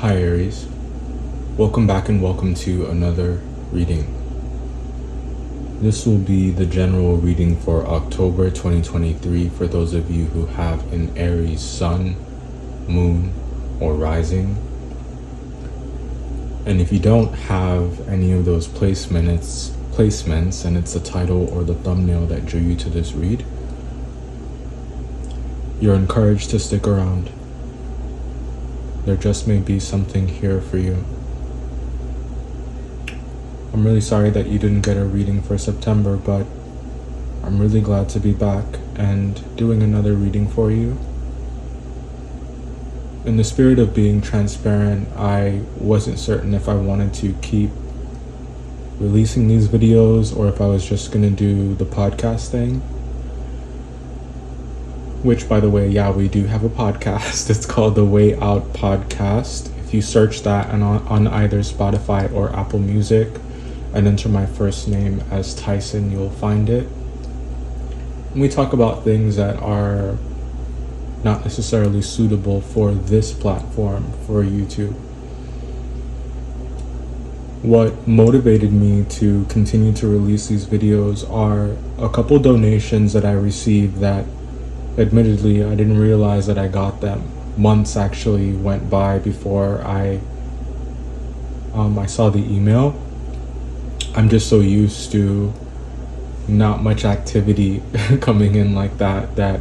Hi Aries, welcome back and welcome to another reading. This will be the general reading for October 2023 for those of you who have an Aries sun, moon, or rising. And if you don't have any of those placements and it's the title or the thumbnail that drew you to this read, you're encouraged to stick around. There just may be something here for you. I'm really sorry that you didn't get a reading for September, but I'm really glad to be back and doing another reading for you. In the spirit of being transparent, I wasn't certain if I wanted to keep releasing these videos or if I was just going to do the podcast thing. Which, by the way, yeah, we do have a podcast. It's called The Way Out Podcast. If you search that on either Spotify or Apple Music and enter my first name as Tyson, you'll find it. And we talk about things that are not necessarily suitable for this platform, for YouTube. What motivated me to continue to release these videos are a couple donations that I received that admittedly, I didn't realize that I got them. Months actually went by before I saw the email. I'm just so used to not much activity coming in like that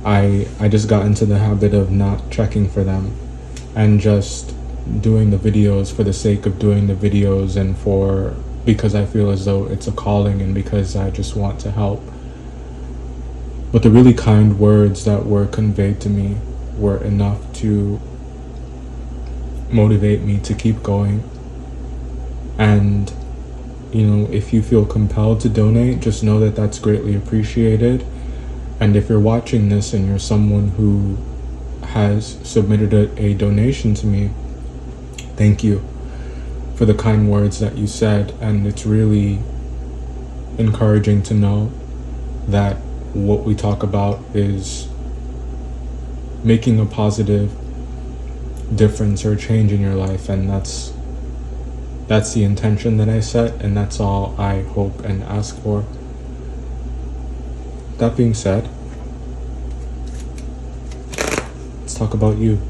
I just got into the habit of not checking for them and just doing the videos for the sake of doing the videos and because I feel as though it's a calling and because I just want to help. But the really kind words that were conveyed to me were enough to motivate me to keep going. And, if you feel compelled to donate, just know that that's greatly appreciated. And if you're watching this and you're someone who has submitted a donation to me, thank you for the kind words that you said. And it's really encouraging to know that what we talk about is making a positive difference or change in your life, and that's the intention that I set, and that's all I hope and ask for. That being said, let's talk about you.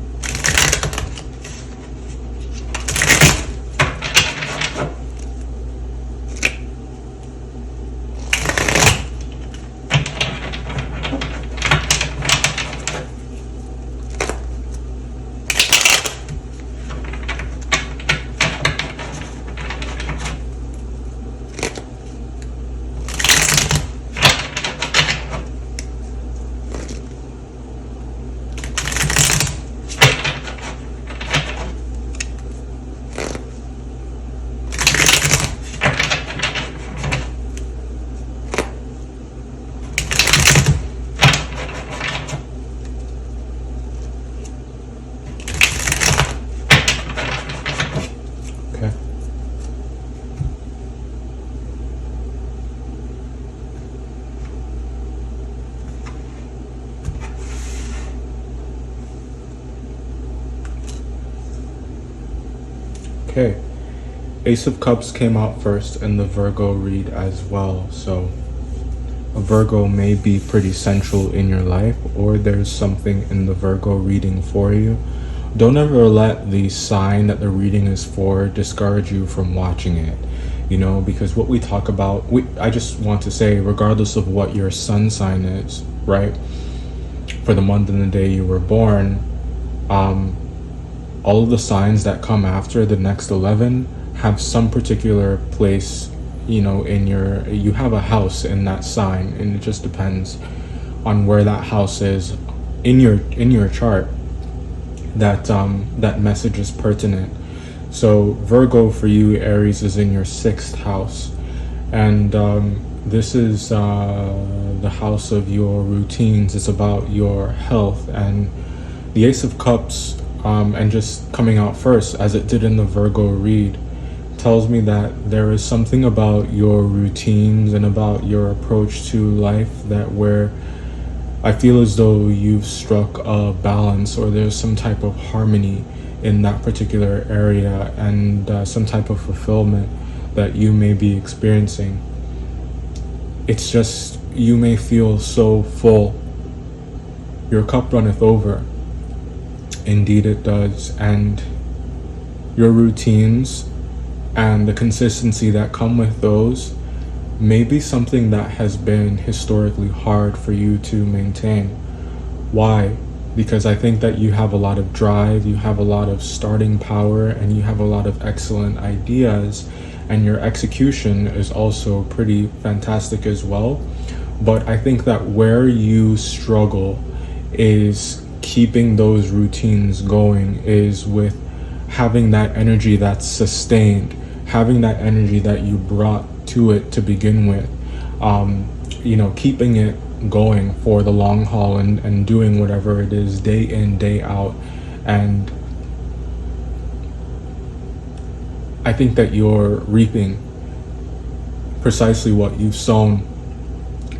Okay. Okay. Ace of Cups came out first and the Virgo read as well. So a Virgo may be pretty central in your life, or there's something in the Virgo reading for you. Don't ever let the sign that the reading is for discourage you from watching it, because what we talk about, I just want to say, regardless of what your sun sign is, right, for the month and the day you were born, all of the signs that come after the next 11 have some particular place, you have a house in that sign, and it just depends on where that house is in your chart that message is pertinent. So Virgo for you, Aries, is in your 6th house, and this is the house of your routines. It's about your health, and the Ace of Cups, and just coming out first as it did in the Virgo read, tells me that there is something about your routines and about your approach to life where I feel as though you've struck a balance, or there's some type of harmony in that particular area, and some type of fulfillment that you may be experiencing. It's just, you may feel so full. Your cup runneth over. Indeed it does. And your routines and the consistency that come with those may be something that has been historically hard for you to maintain. Why? Because I think that you have a lot of drive, you have a lot of starting power, and you have a lot of excellent ideas, and your execution is also pretty fantastic as well. But I think that where you struggle is keeping those routines going, is with having that energy that's sustained, having that energy that you brought to it to begin with, keeping it going for the long haul, and doing whatever it is day in, day out. And I think that you're reaping precisely what you've sown.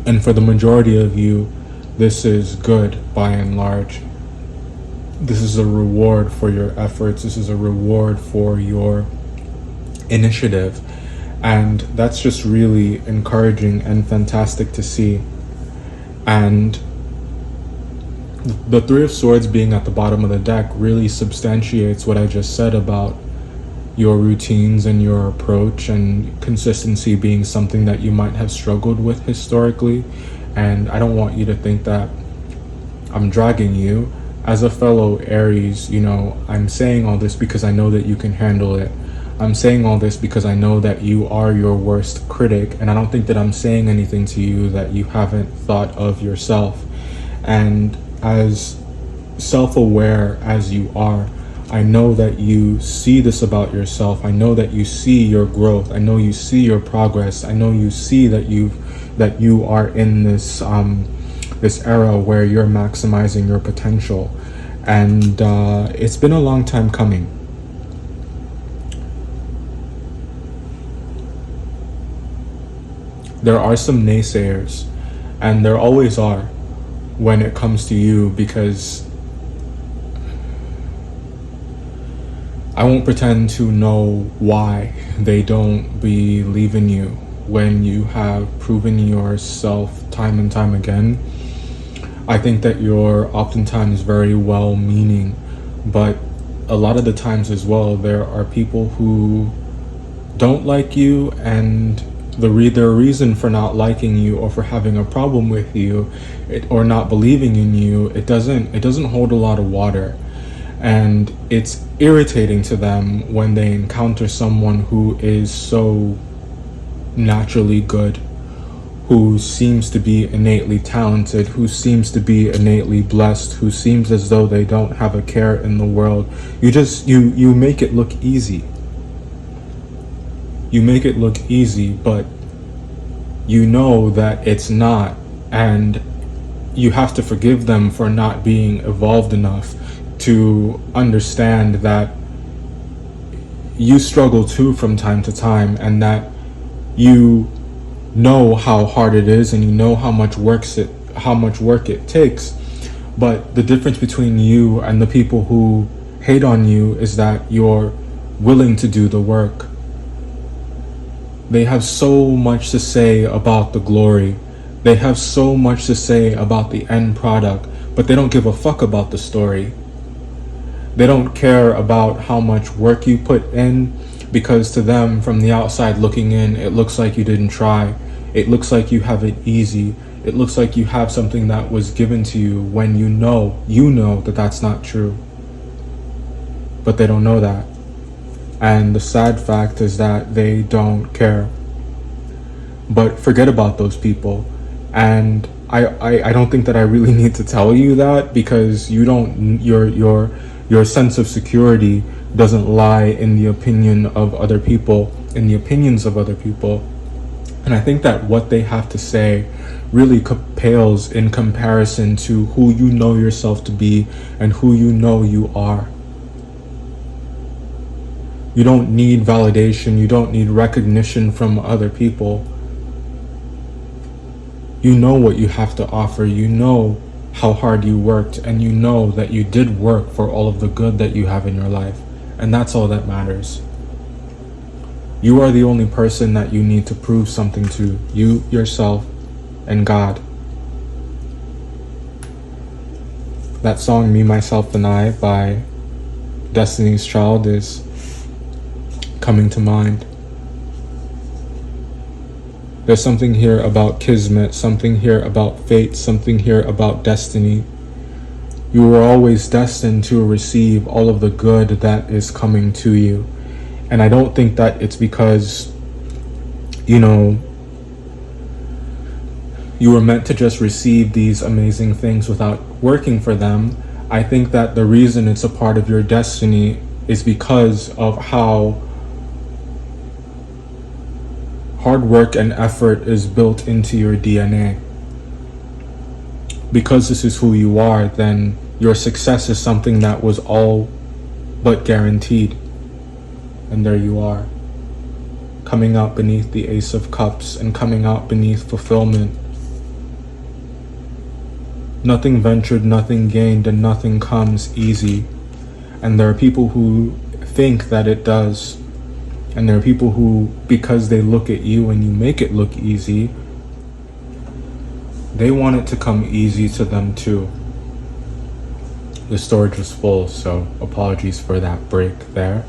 And for the majority of you, this is good by and large. This is a reward for your efforts. This is a reward for your initiative. And that's just really encouraging and fantastic to see. And the Three of Swords being at the bottom of the deck really substantiates what I just said about your routines and your approach, and consistency being something that you might have struggled with historically. And I don't want you to think that I'm dragging you. As a fellow Aries, I'm saying all this because I know that you can handle it. I'm saying all this because I know that you are your worst critic, and I don't think that I'm saying anything to you that you haven't thought of yourself. And as self-aware as you are, I know that you see this about yourself. I know that you see your growth. I know you see your progress. I know you see that you are in this this era where you're maximizing your potential. And it's been a long time coming. There are some naysayers, and there always are when it comes to you, because I won't pretend to know why they don't believe in you when you have proven yourself time and time again. I think that you're oftentimes very well-meaning, but a lot of the times as well, there are people who don't like you, and their reason for not liking you or for having a problem with you, or not believing in you, it doesn't hold a lot of water. And it's irritating to them when they encounter someone who is so naturally good, who seems to be innately talented, who seems to be innately blessed, who seems as though they don't have a care in the world. You make it look easy. You make it look easy, but you know that it's not, and you have to forgive them for not being evolved enough to understand that you struggle too from time to time, and that you know how hard it is, and you know how much work it takes. But the difference between you and the people who hate on you is that you're willing to do the work. They have so much to say about the glory. They have so much to say about the end product, but they don't give a fuck about the story. They don't care about how much work you put in, because to them, from the outside looking in, it looks like you didn't try. It looks like you have it easy. It looks like you have something that was given to you, when you know that that's not true. But they don't know that. And the sad fact is that they don't care. But forget about those people. And I don't think that I really need to tell you that, because your sense of security doesn't lie in the opinions of other people. And I think that what they have to say really pales in comparison to who you know yourself to be and who you know you are. You don't need validation. You don't need recognition from other people. You know what you have to offer. You know how hard you worked, and you know that you did work for all of the good that you have in your life. And that's all that matters. You are the only person that you need to prove something to, you, yourself, and God. That song, Me, Myself, and I by Destiny's Child is coming to mind. There's something here about kismet, something here about fate, something here about destiny. You were always destined to receive all of the good that is coming to you. And I don't think that it's because, you were meant to just receive these amazing things without working for them. I think that the reason it's a part of your destiny is because of how hard work and effort is built into your DNA. Because this is who you are, then your success is something that was all but guaranteed. And there you are, coming out beneath the Ace of Cups and coming out beneath fulfillment. Nothing ventured, nothing gained, and nothing comes easy. And there are people who think that it does. And there are people who, because they look at you and you make it look easy, they want it to come easy to them too. The storage was full, so apologies for that break there.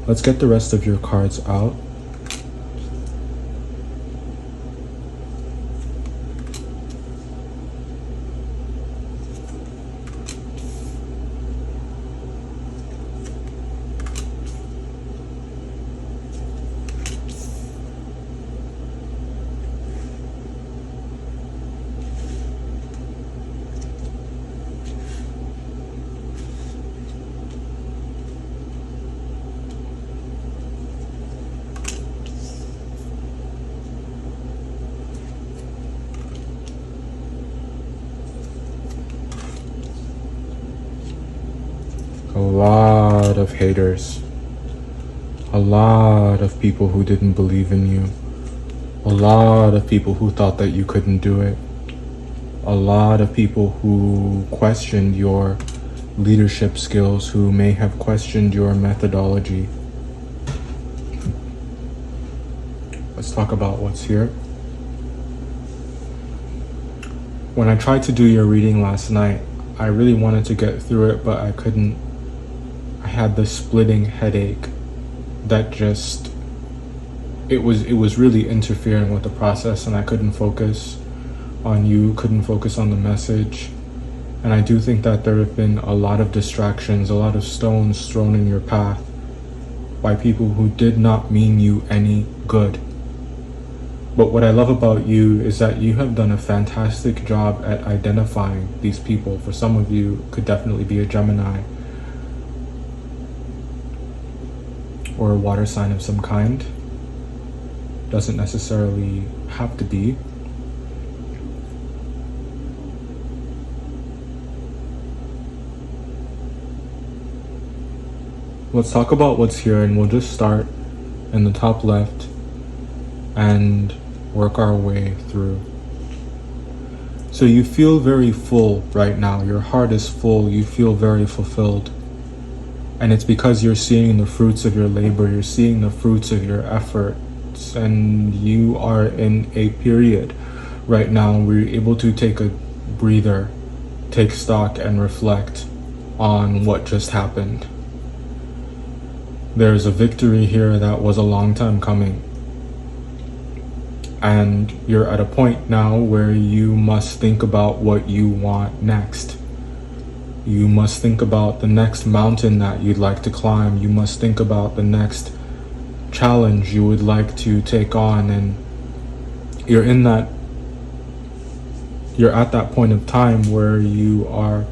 Let's get the rest of your cards out. A lot of haters, a lot of people who didn't believe in you, a lot of people who thought that you couldn't do it, a lot of people who questioned your leadership skills, who may have questioned your methodology. Let's talk about what's here. When I tried to do your reading last night, I really wanted to get through it, but I couldn't. I had this splitting headache that just, it was really interfering with the process, and I couldn't focus on you, couldn't focus on the message. And I do think that there have been a lot of distractions, a lot of stones thrown in your path by people who did not mean you any good. But what I love about you is that you have done a fantastic job at identifying these people. For some of you, could definitely be a Gemini or a water sign of some kind. Doesn't necessarily have to be. Let's talk about what's here, and we'll just start in the top left and work our way through. So you feel very full right now. Your heart is full. You feel very fulfilled. And it's because you're seeing the fruits of your labor. You're seeing the fruits of your efforts. And you are in a period right now where you're able to take a breather, take stock, and reflect on what just happened. There's a victory here that was a long time coming. And you're at a point now where you must think about what you want next. You must think about the next mountain that you'd like to climb. You must think about the next challenge you would like to take on. And you're at that point of time where you are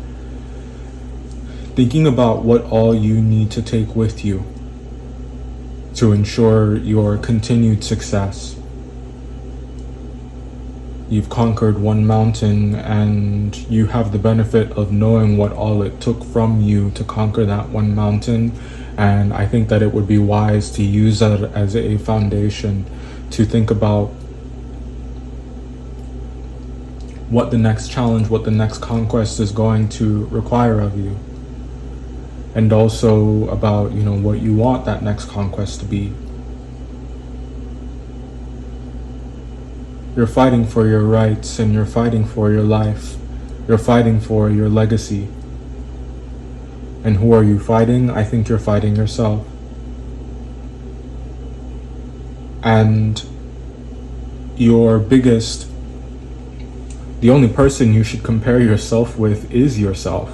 thinking about what all you need to take with you to ensure your continued success. You've conquered one mountain, and you have the benefit of knowing what all it took from you to conquer that one mountain. And I think that it would be wise to use that as a foundation to think about what the next challenge, what the next conquest is going to require of you. And also about, what you want that next conquest to be. You're fighting for your rights, and you're fighting for your life. You're fighting for your legacy. And who are you fighting? I think you're fighting yourself. And the only person you should compare yourself with is yourself.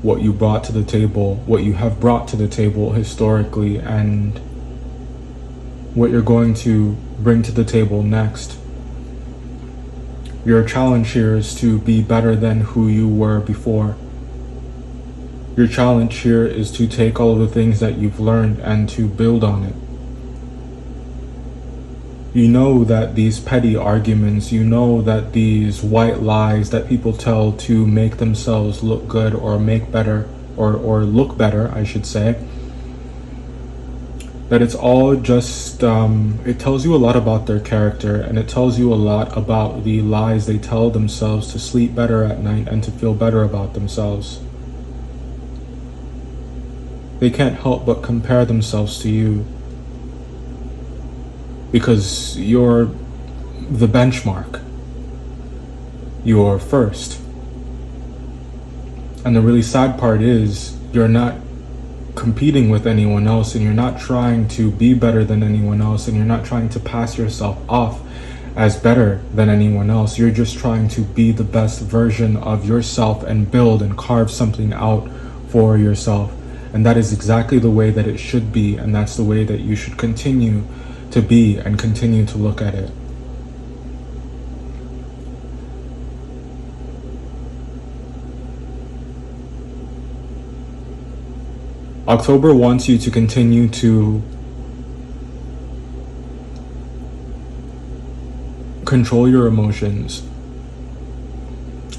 What you brought to the table, what you have brought to the table historically, and what you're going to bring to the table next. Your challenge here is to be better than who you were before. Your challenge here is to take all of the things that you've learned and to build on it. You know that these petty arguments, you know that these white lies that people tell to make themselves look good or make better, or look better, I should say, that it's all just, it tells you a lot about their character, and it tells you a lot about the lies they tell themselves to sleep better at night and to feel better about themselves. They can't help but compare themselves to you because you're the benchmark. You're first. And the really sad part is you're not competing with anyone else, and you're not trying to be better than anyone else, and you're not trying to pass yourself off as better than anyone else. You're just trying to be the best version of yourself and build and carve something out for yourself. And that is exactly the way that it should be, and that's the way that you should continue to be and continue to look at it. October wants you to continue to control your emotions.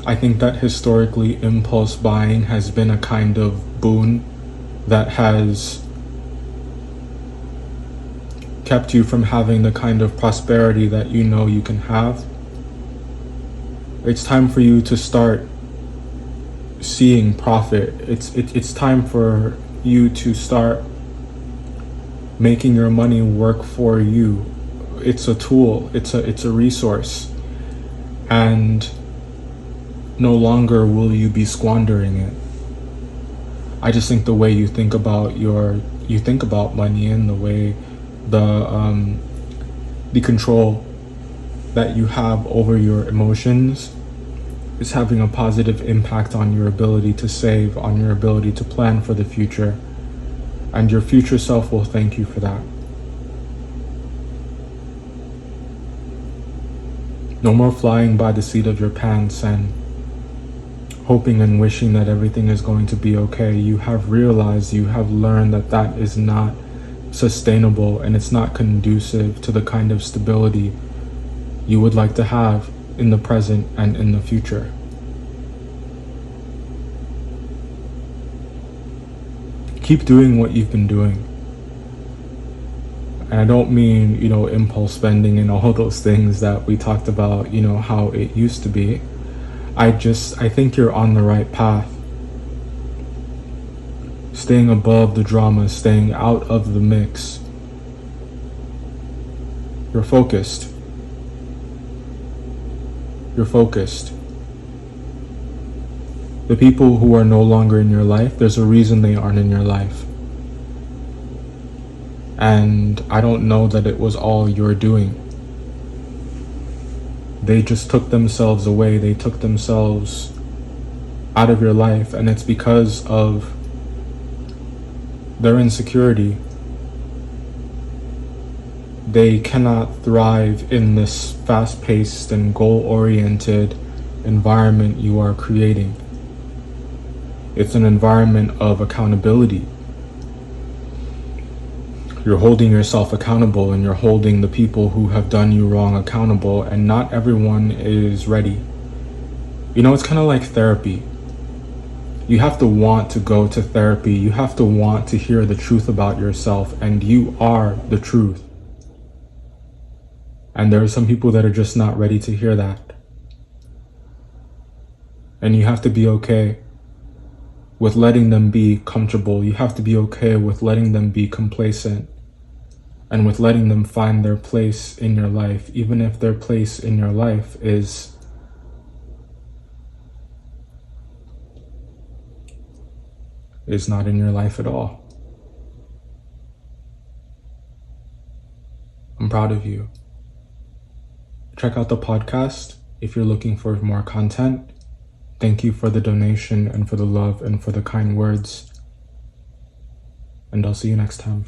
I think that historically impulse buying has been a kind of boon that has kept you from having the kind of prosperity that you know you can have. It's time for you to start seeing profit. It's time for you to start making your money work for you. It's a tool, it's a resource, and no longer will you be squandering it. I just think the way you think about money, and the way the control that you have over your emotions is having a positive impact on your ability to save, on your ability to plan for the future, and your future self will thank you for that. No more flying by the seat of your pants and hoping and wishing that everything is going to be okay. You have realized, you have learned that that is not sustainable, and it's not conducive to the kind of stability you would like to have in the present and in the future. Keep doing what you've been doing. And I don't mean, impulse spending and all those things that we talked about, how it used to be. I think you're on the right path. Staying above the drama, staying out of the mix. You're focused. You're focused. The people who are no longer in your life, there's a reason they aren't in your life. And I don't know that it was all your doing. They just took themselves away. They took themselves out of your life, and it's because of their insecurity. They cannot thrive in this fast-paced and goal-oriented environment you are creating. It's an environment of accountability. You're holding yourself accountable, and you're holding the people who have done you wrong accountable, and not everyone is ready. It's kind of like therapy. You have to want to go to therapy. You have to want to hear the truth about yourself, and you are the truth. And there are some people that are just not ready to hear that. And you have to be okay with letting them be comfortable. You have to be okay with letting them be complacent and with letting them find their place in your life, even if their place in your life is not in your life at all. I'm proud of you. Check out the podcast if you're looking for more content. Thank you for the donation and for the love and for the kind words. And I'll see you next time.